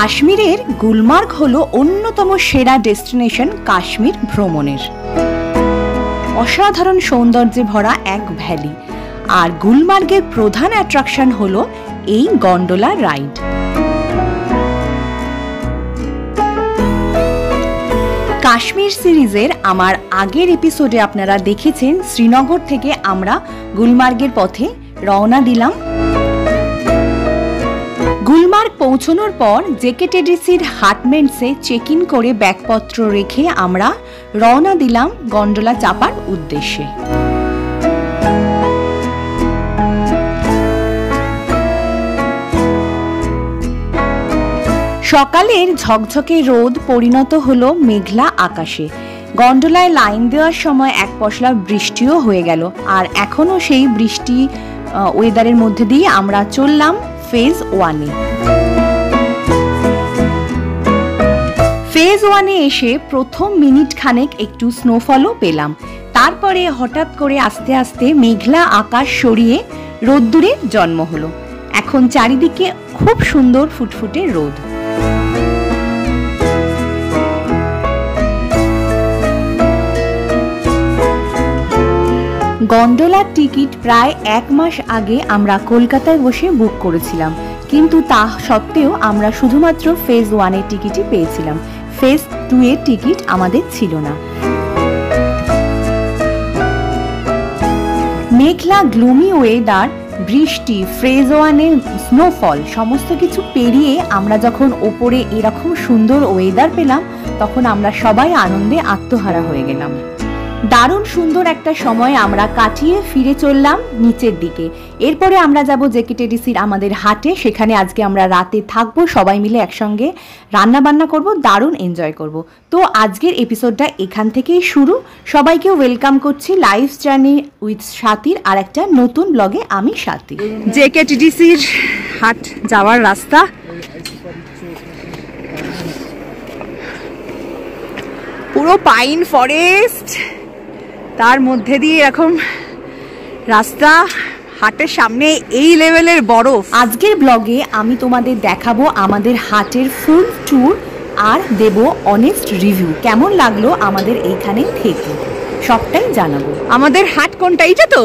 কাশ্মীরের গুলমার্গ হলো অন্যতম সেরা ডেস্টিনেশন কাশ্মীর ভ্রমণের। অসাধারণ সৌন্দর্যে ভরা এক ভ্যালি, আর গুলমার্গের প্রধান অ্যাট্রাকশন হলো এই গন্ডোলা রাইড। কাশ্মীর সিরিজের আমার আগের এপিসোডে আপনারা দেখেছেন শ্রীনগর থেকে আমরা গুলমার্গের পথে রওনা দিলাম। গুলমার্গ পৌঁছানোর পর জেকেটিডিসির হাটমেন্টসে চেক ইন করে ব্যাগপত্র রেখে আমরা রওনা দিলাম গন্ডোলা চাপার উদ্দেশ্যে। সকালের ঝকঝকে রোদ পরিণত হলো মেঘলা আকাশে। গন্ডোলায় লাইন দেওয়ার সময় এক পশলা বৃষ্টিও হয়ে গেল, আর এখনো সেই বৃষ্টি ওয়েদারের মধ্যে দিয়ে আমরা চললাম ফেজ 1-এ। ফেজ 1-এ এসে প্রথম মিনিট খানেক একটু স্নোফলও পেলাম। তারপরে হঠাৎ করে আস্তে আস্তে মেঘলা আকাশ সরিয়ে রোদ্দুরের জন্ম হলো। এখন চারিদিকে খুব সুন্দর ফুটফুটে রোদ। গন্ডোলার টিকিট প্রায় 1 মাস আগে আমরা কলকাতায় বসে বুক করেছিলাম, কিন্তু তা সত্ত্বেও আমরা শুধুমাত্র ফেজ 1-এর টিকিটই পেয়েছিলাম। ফেজ 2-এর টিকিট আমাদের ছিল না। মেঘলা গ্লুমি ওয়েদার, বৃষ্টি, ফেজ 1-এর স্নোফল সমস্ত কিছু পেরিয়ে আমরা যখন ওপরে এরকম সুন্দর ওয়েদার পেলাম, তখন আমরা সবাই আনন্দে আত্মহারা হয়ে গেলাম। দারুণ সুন্দর একটা সময় আমরা কাটিয়ে ফিরে চললাম নিচের দিকে। এরপরে আমরা যাব জেকেটিডিসির আমাদের হাটে। সেখানে আজকে আমরা রাতে থাকবো, সবাই মিলে একসঙ্গে রান্না বান্না করব, দারুণ এনজয় করব। তো আজকের এপিসোডটা এখান থেকেই শুরু। সবাইকে ওয়েলকাম করছি লাইফ জার্নি উইথ স্বাতীর আর একটা নতুন ব্লগে। আমি স্বাতী। জেকেটিডিসির হাট যাওয়ার রাস্তা, পুরো পাইন ফরেস্ট, তার মধ্যে দিয়ে এরকম রাস্তা, হাটের সামনে এই লেভেলের বরফ। আজকের ব্লগে আমি তোমাদের দেখাবো আমাদের হাটের ফুল ট্যুর আর দেব অনেস্ট রিভিউ। কেমন লাগলো আমাদের এইখানে থেকে সবটাই জানাবো। আমাদের হাট কোনটা? এইটা তো,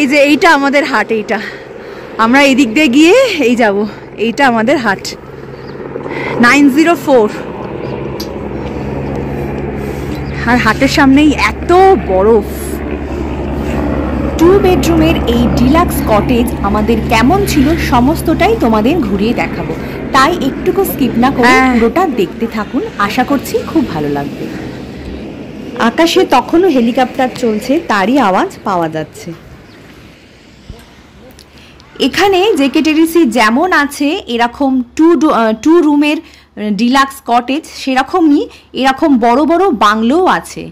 এই যে এইটা আমাদের হাট। এইটা আমরা এদিক দিয়ে গিয়ে এই যাব, এইটা আমাদের হাট 904। আর হাটের সামনেই এত বরফ। 2 বেডরুমের এই ডিলাক্স কটেজ আমাদের কেমন ছিল সমস্তটাই তোমাদের ঘুরিয়ে দেখাবো, তাই একটুকু স্কিপ না করে পুরোটা দেখতে থাকুন। আশা করছি খুব ভালো লাগবে। আকাশে তখনও হেলিকপ্টার চলছে, তারই আওয়াজ পাওয়া যাচ্ছে। এখানে জেকেটিডিসি যেমন আছে এরকম 2 রুমের ডিলাক্স কটেজ, সেরকমই এরকম বড় বড় বাংলোও আছে,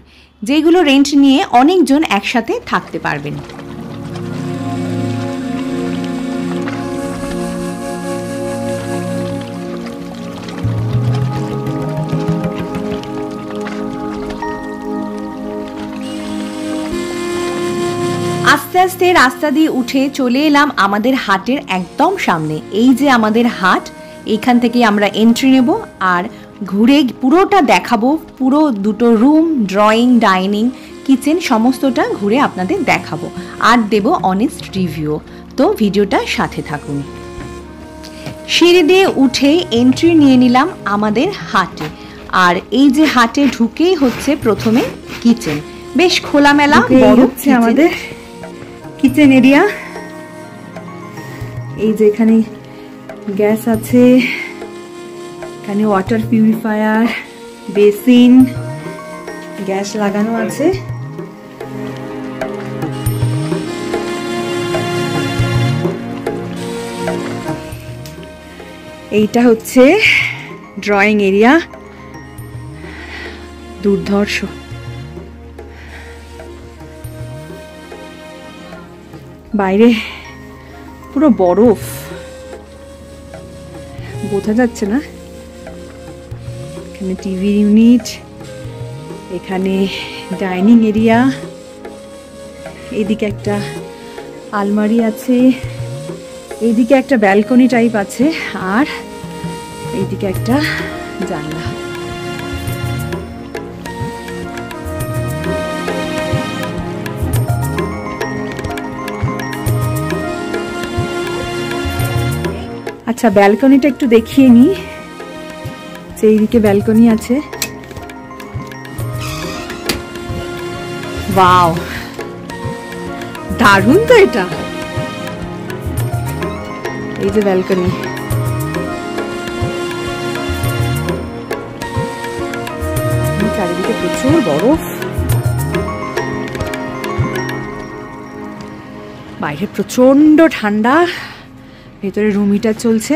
যেগুলো রেন্ট নিয়ে অনেকজন একসাথে থাকতে পারবেন। আস্তে আস্তে রাস্তা দিয়ে উঠে চলে এলাম আমাদের হাটের একদম সামনে। এই যে আমাদের হাট, এইখান থেকে আমরা এন্ট্রি নেব আর ঘুরে পুরোটা দেখাবো। পুরো 2টো রুম, ড্রয়িং, ডাইনিং, কিচেন সমস্তটা ঘুরে আপনাদের দেখাবো আর দেব অনেস্ট রিভিউ। তো ভিডিওটা সাথে থাকুন। সিঁড়ি দিয়ে উঠে এন্ট্রি নিয়ে নিলাম আমাদের হাটে। আর এই যে হাটে ঢুকেই হচ্ছে প্রথমে কিচেন। বেশ খোলামেলা বড় হচ্ছে আমাদের কিচেন এরিয়া। এই যে এখানে গ্যাস আছে, এখানে ওয়াটার পিউরিফায়ার, বেসিন, গ্যাস লাগানো আছে। এইটা হচ্ছে ড্রয়িং এরিয়া, দুর্ধর্ষ। বাইরে পুরো বরফ, বোঝা যাচ্ছে না। এখানে টিভি ইউনিট, এখানে ডাইনিং এরিয়া, এদিকে একটা আলমারি আছে, এইদিকে একটা ব্যালকনি টাইপ আছে, আর এইদিকে একটা জানলা। আচ্ছা, ব্যালকনিটা একটু দেখিয়ে নিই। এইদিকে ব্যালকনি আছে। ওয়াও, দারুণ তো এটা। এই যে ব্যালকনি, চারিদিকে প্রচুর বরফ, বাইরে প্রচন্ড ঠান্ডা, ভেতরে রুম হিটার চলছে।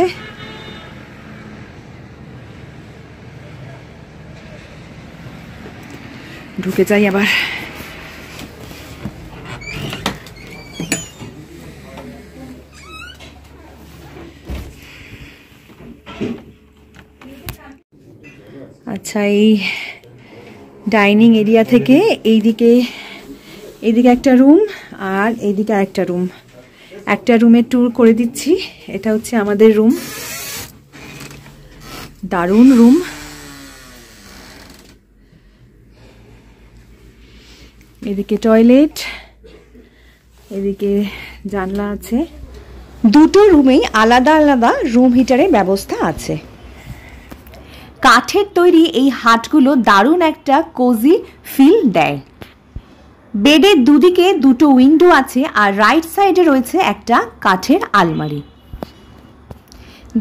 ঢুকে যাই আবার। আচ্ছা, এই ডাইনিং এরিয়া থেকে এইদিকে একটা রুম আর এইদিকে আরেকটা রুম, একটা রুমের ট্যুর করে দিচ্ছি। এটা হচ্ছে আমাদের রুম, দারুণ রুম। এদিকে টয়লেট, এদিকে জানলা আছে। দুটো রুমেই আলাদা আলাদা রুম হিটারের ব্যবস্থা আছে। কাঠের তৈরি এই হাটগুলো দারুণ একটা কোজি ফিল দেয়। বেডের দুদিকে দুটো উইন্ডো আছে আর রাইট সাইডে রয়েছে একটা কাঠের আলমারি।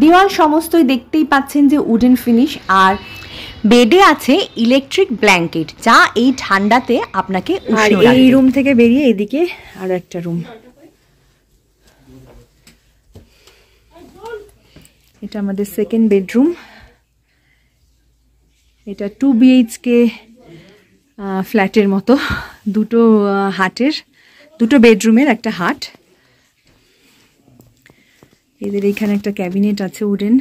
দেওয়াল সমস্তই দেখতেই পাচ্ছেন যে উডেন ফিনিশ, আর বেডে আছে ইলেকট্রিক ব্ল্যাঙ্কেট, যা এই ঠান্ডাতে আপনাকে উষ্ণ রাখবে। এই রুম থেকে বেরিয়ে এদিকে আরো একটা রুম। এটা আমাদের সেকেন্ড বেডরুম। এটা 2 BHK ফ্ল্যাটের মতো, দুটো হাটের, দুটো বেডরুমের একটা হাট। এদের এখানে একটা ক্যাবিনেট আছে উডেন।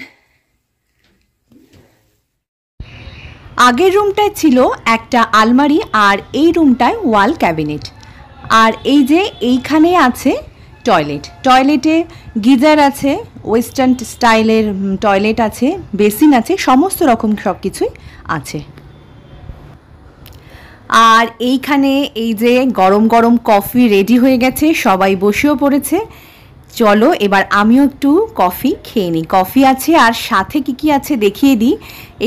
আগের রুমটায় ছিল একটা আলমারি আর এই রুমটায় ওয়াল ক্যাবিনেট। আর এই যে এইখানে আছে টয়লেট। টয়লেটে গিজার আছে, ওয়েস্টার্ন স্টাইলের টয়লেট আছে, বেসিন আছে, সমস্ত রকম সব কিছুই আছে। আর এইখানে এই যে গরম গরম কফি রেডি হয়ে গেছে, সবাই বসেও পড়েছে। চলো এবার আমিও একটু কফি খেয়ে নিই। কফি আছে আর সাথে কি কি আছে দেখিয়ে দিই।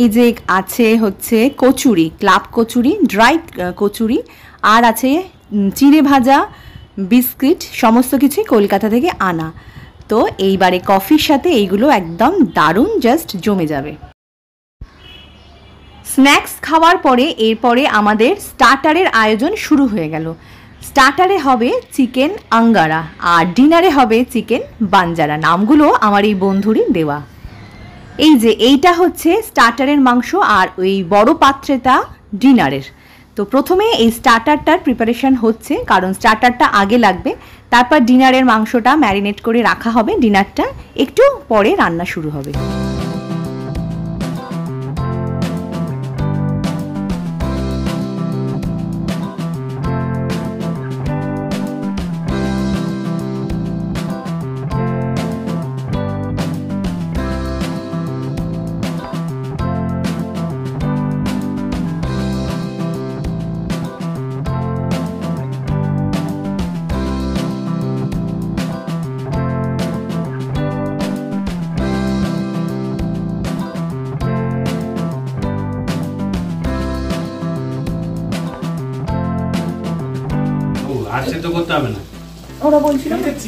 এই যে আছে হচ্ছে কচুরি, ক্লাব কচুরি, ড্রাই কচুরি, আর আছে চিড়ে ভাজা, বিস্কিট, সমস্ত কিছুই কলকাতা থেকে আনা। তো এইবারে কফির সাথে এইগুলো একদম দারুণ, জাস্ট জমে যাবে। স্ন্যাক্স খাওয়ার পরে এরপরে আমাদের স্টার্টারের আয়োজন শুরু হয়ে গেল। স্টার্টারে হবে চিকেন আঙ্গারা আর ডিনারে হবে চিকেন বাঞ্জারা। নামগুলো আমার এই বন্ধুরই দেওয়া। এই যে এইটা হচ্ছে স্টার্টারের মাংস আর ওই বড় পাত্রেটা ডিনারের। তো প্রথমে এই স্টার্টারটার প্রিপারেশন হচ্ছে, কারণ স্টার্টারটা আগে লাগবে, তারপর ডিনারের মাংসটা ম্যারিনেট করে রাখা হবে। ডিনারটা একটু পরে রান্না শুরু হবে।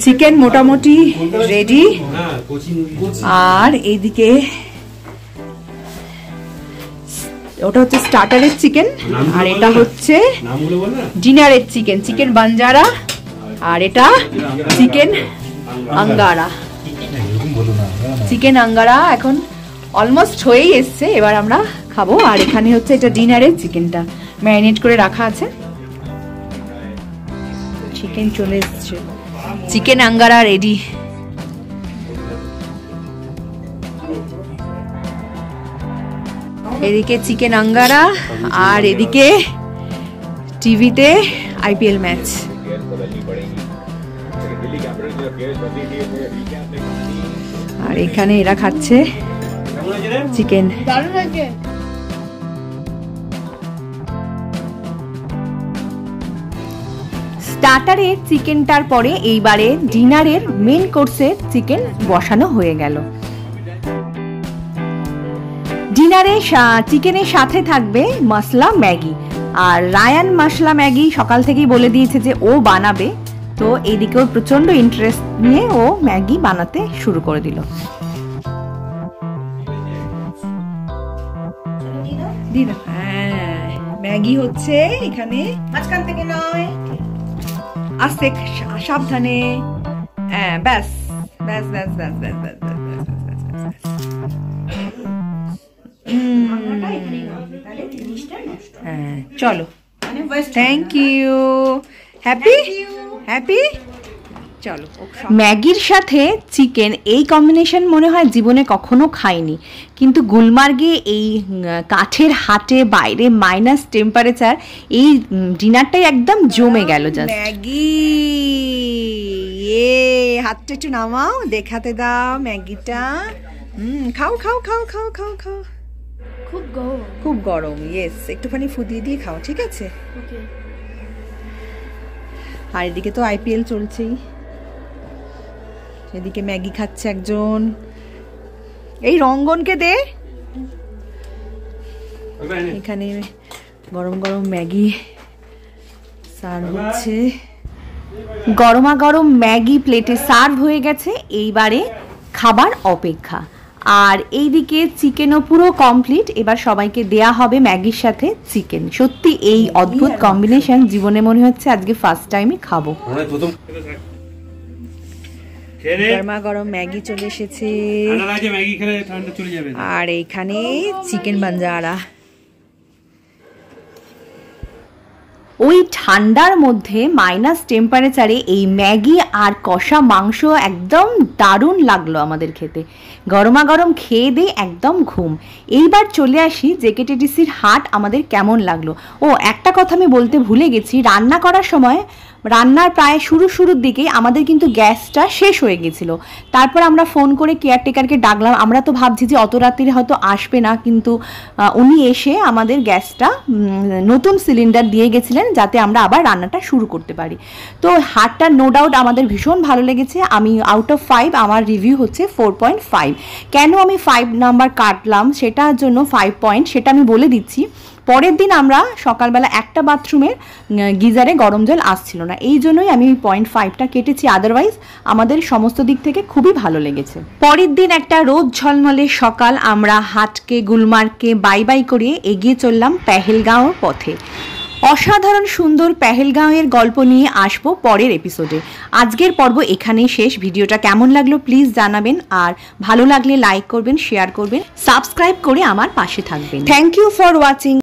চিকেন মোটামুটি রেডি। আর এইদিকে ওটা হচ্ছে স্টার্টারের চিকেন, আর এটা হচ্ছে ডিনারের চিকেন, চিকেন বাঞ্জারা, আর এটা চিকেন আঙ্গারা। চিকেন আঙ্গারা এখন অলমোস্ট হয়েই এসছে, এবার আমরা খাবো। আর এখানে হচ্ছে এটা ডিনারের চিকেনটা ম্যারিনেট করে রাখা আছে। চিকেন চলে এসছে, চিকেন আঙ্গারা রেডি। এদিকে চিকেন আঙ্গারা আর এদিকে টিভিতে IPL ম্যাচ। আর এখানে এরা খাচ্ছে চিকেন। স্টার্টারের চিকেনটার পরে এইবারে ডিনারের মেন কোর্সের চিকেন বসানো হয়ে গেল। ডিনারে চিকেনের সাথে থাকবে মশলা ম্যাগি, আর রায়ান মশলা ম্যাগি সকাল থেকেই বলে দিয়েছে যে ও বানাবে, তো এইদিকেও প্রচন্ড ইন্টারেস্ট নিয়ে ও ম্যাগি বানাতে শুরু করে দিল। হ্যাঁ, ম্যাগি হচ্ছে এখানে, মাঝখান থেকে নয়, আস্তে সাবধানে। হ্যাঁ, ব্যাস ব্যাস ব্যাস ব্যাস ব্যাস ব্যাস ব্যাস ব্যাস। হ্যাঁ, চলো, থ্যাংক ইউ। Happy happy. চলো, ম্যাগির সাথে চিকেন এই কম্বিনেশন মনে হয় জীবনে কখনো খাইনি, কিন্তু গুলমার্গে এই কাঠের হাটে বাইরে মাইনাস টেম্পারেচার, এই ডিনারটাই একদম জমে গেল। জাস্ট ম্যাগি, হাতটা একটু নামাও, দেখাতে দাও ম্যাগিটা। খাও খাও খাও খাও খাও খাও। খুব গরম, খুব গরম। ইয়েস, একটুখানি ফুদিয়ে দিয়ে খাও, ঠিক আছে? আর এদিকে তো আইপিএল চলছেই, এদিকে ম্যাগি খাচ্ছে একজন। এই রঙ্গনকে দে। এখানে গরম গরম ম্যাগি সার্ভ হচ্ছে। গরমা গরম ম্যাগি প্লেটে সার্ভ হয়ে গেছে, এইবারে খাবার অপেক্ষা। আর এইদিকে চিকেনও পুরো কমপ্লিট, এবার সবাইকে দেয়া হবে ম্যাগির সাথে চিকেন। সত্যি এই অদ্ভুত কম্বিনেশন জীবনে মনে হচ্ছে আজকে ফার্স্ট টাইমই খাবো। গরমা গরম ম্যাগি চলে এসেছে, আর এইখানে চিকেন বাঞ্জারা। ওই ঠান্ডার মধ্যে মাইনাস টেম্পারেচারে এই ম্যাগি আর কষা মাংস একদম দারুণ লাগলো আমাদের খেতে। গরমা গরম খেয়ে দিয়ে একদম ঘুম। এইবার চলে আসি জেকেটিডিসির হাট আমাদের কেমন লাগলো। ও, একটা কথা আমি বলতে ভুলে গেছি, রান্না করার সময়, রান্নার প্রায় শুরুর দিকেই আমাদের কিন্তু গ্যাসটা শেষ হয়ে গেছিলো। তারপর আমরা ফোন করে কেয়ারটেকারকে ডাকলাম। আমরা তো ভাবছি যে অত রাত্রিরে হয়তো আসবে না, কিন্তু উনি এসে আমাদের গ্যাসটা নতুন সিলিন্ডার দিয়ে গেছিলেন যাতে আমরা আবার রান্নাটা শুরু করতে পারি। তো হাটটা নো ডাউট আমাদের ভীষণ ভালো লেগেছে। আমি আউট অফ 5 আমার রিভিউ হচ্ছে 4.5। কেন আমি 5 নাম্বার কাটলাম সেটার জন্য 5 পয়েন্ট, সেটা আমি বলে দিচ্ছি। পরের দিন আমরা সকালবেলা একটা বাথরুমের গিজারে গরম জল আসছিল না, এই জন্যই আমি 0.5টা কেটেছি। আদারওয়াইজ আমাদের সমস্ত দিক থেকে খুবই ভালো লেগেছে। পরের দিন একটা রোদ ঝলমলে সকাল, আমরা হাটকে গুলমার্গকে বাই বাই করে এগিয়ে চললাম পেহেলগাঁওর পথে। অসাধারণ সুন্দর পেহেলগাঁওয়ের গল্প নিয়ে আসবো পরের এপিসোডে। আজকের পর্ব এখানেই শেষ। ভিডিওটা কেমন লাগলো প্লিজ জানাবেন, আর ভালো লাগলে লাইক করবেন, শেয়ার করবেন, সাবস্ক্রাইব করে আমার পাশে থাকবেন। Thank you for watching.